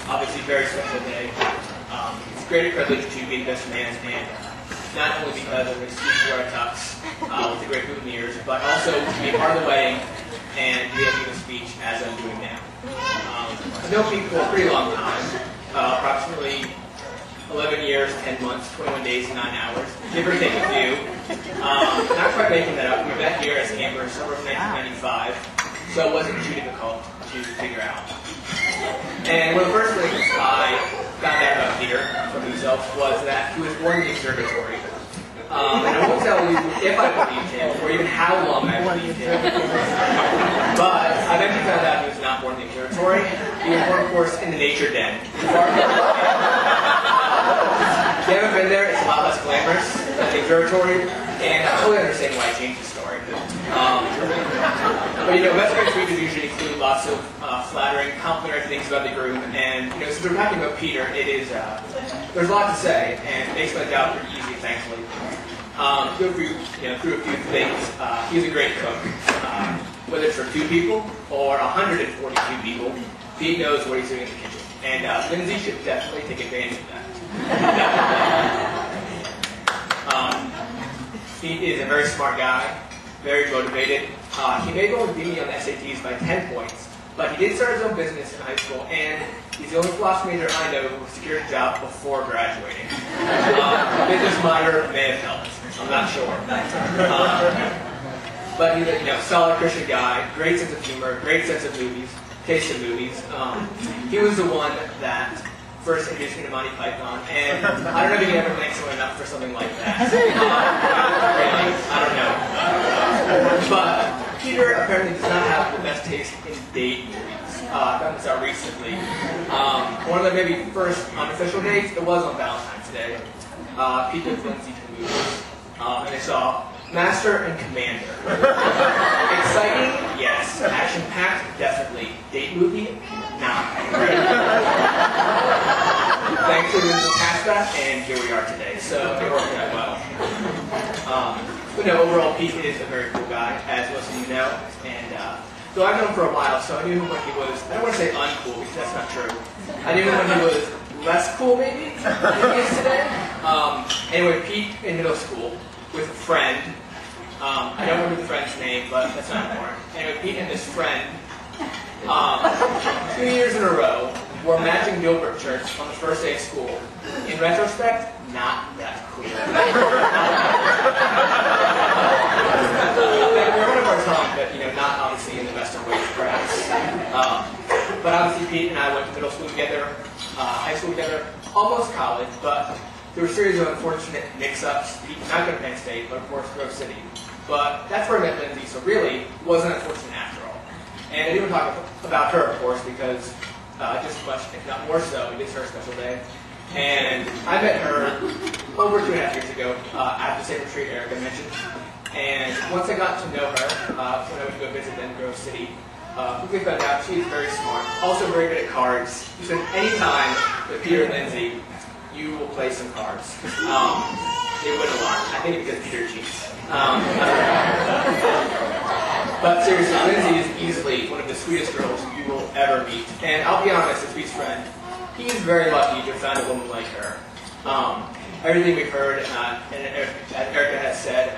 Obviously, very special day. It's a great privilege to be the best man, and not only because I'm going to speak for our tux with a great group of mirrors, but also to be a part of the wedding and be able to give a speech as I'm doing now. I've known people for a pretty long time, approximately 11 years, 10 months, 21 days, and 9 hours, give or take a few. Not quite making that up. We met here as campers summer of 1995, so it wasn't too difficult to figure out. And one of the first things I found out about Peter from himself was that he was born in the observatory. And I won't tell you if I believed him, or even how long I believed him. But I eventually found out he was not born in the observatory. He was born, of course, in the nature den. If you haven't been there, it's a lot less glamorous than the observatory, and I totally understand why he changed the story. But best friend speeches usually include lots of flattering, complimentary things about the groom, and since we're talking about Peter, it is there's a lot to say, and it makes my job pretty easy, thankfully. Go through a few things. He's a great cook, whether it's for 2 people or 142 people. Pete knows what he's doing in the kitchen, and Lindsey should definitely take advantage of that. Pete is a very smart guy, very motivated. He may go beat me on the SATs by 10 points, but he did start his own business in high school, and he's the only philosophy major I know who secured a job before graduating. Business minor may have helped. I'm not sure. But he's a solid Christian guy, great sense of humor, great sense of movies, taste of movies. He was the one that first introduced me to Monty Python, and I don't know if you can ever thank someone enough for something like that. I don't know. But Peter apparently does not have the best taste in date movies. I found this out recently. One of the maybe first unofficial dates, it was on Valentine's Day. Pete took Lindsey to the movies, and they saw Master and Commander. Exciting? Yes. Action-packed? Definitely. Date movie? Nah. Thankfully, we moved past that, and here we are today. So it worked out well. But no, overall, Pete is a very cool guy, as most of you know. And so I've known him for a while, so I knew him when he was, I don't want to say uncool, because that's not true. I knew him when he was less cool, maybe, than he is today. Anyway, Pete in middle school with a friend. I don't remember the friend's name, but that's not important. Anyway, Pete and his friend, 2 years in a row, wore matching Gilbert shirts on the first day of school. In retrospect, not that cool. We're one of our time, but not obviously in the best of ways, perhaps. But obviously, Pete and I went to middle school together, high school together, almost college, but there were a series of unfortunate mix-ups. Pete not going to Penn State, but of course Grove City. But that's where I met Lindsey, so really, it wasn't unfortunate after all. And I didn't talk about her, of course, because just as much, if not more so, it is her special day. And I met her over 2.5 years ago at the same retreat Erica mentioned. And once I got to know her, when I went to go visit them in Grove City, quickly found out she's very smart, also very good at cards. You spend any time with Peter and Lindsey, you will play some cards. They win a lot. I think it's because Peter cheats. But seriously, Lindsey is easily one of the sweetest girls you will ever meet. And I'll be honest, as Pete's friend, he's very lucky to have found a woman like her. Everything we've heard and Erica has said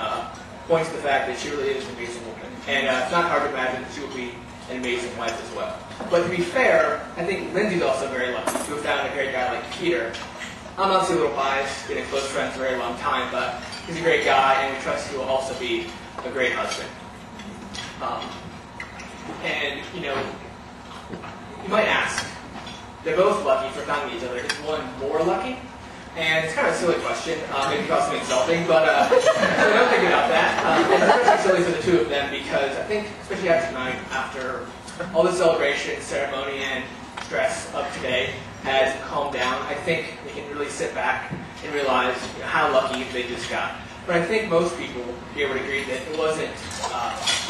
points to the fact that she really is an amazing woman. And it's not hard to imagine that she will be an amazing wife as well. But to be fair, I think Lindsey's also very lucky to have found a great guy like Peter. I'm obviously a little biased, been a close friend for a very long time, but he's a great guy, and we trust he will also be a great husband. And, you might ask, they're both lucky for finding each other. Is one more lucky? And it's kind of a silly question, maybe possibly insulting, but so don't think about that. It's especially silly for the two of them because I think, especially after tonight, after all the celebration, ceremony, and stress of today has calmed down, I think they can really sit back and realize how lucky they just got. But I think most people here would agree that it wasn't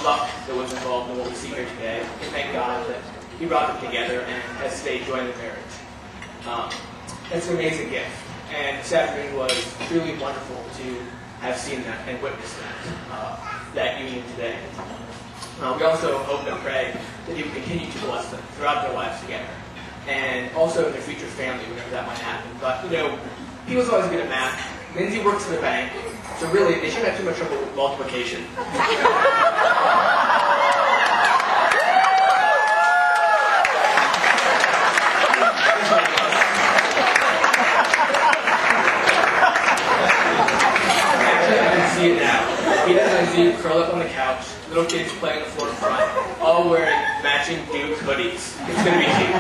luck that was involved in what we see here today. And thank God that He brought them together and has stayed joined in marriage. It's an amazing gift. And this afternoon was truly wonderful to have seen that and witnessed that union today. We also hope and pray that He will continue to bless them throughout their lives together. and also in their future family, whenever that might happen. But, you know, People's always good at math. Lindsey works in the bank, so really, they shouldn't have too much trouble with multiplication. See it now. Peter and Lindsey curl up on the couch, little kids playing on the floor in front, all wearing matching Duke hoodies. It's going to be cute.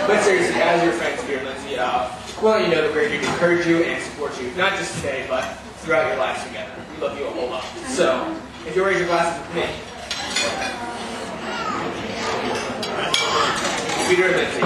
But seriously, as your friends, Peter and Lindsey, well, you know that we're here to encourage you and support you, not just today, but throughout your lives together. We love you a whole lot. So, if you'll raise your glasses with me. Peter and Lindsey,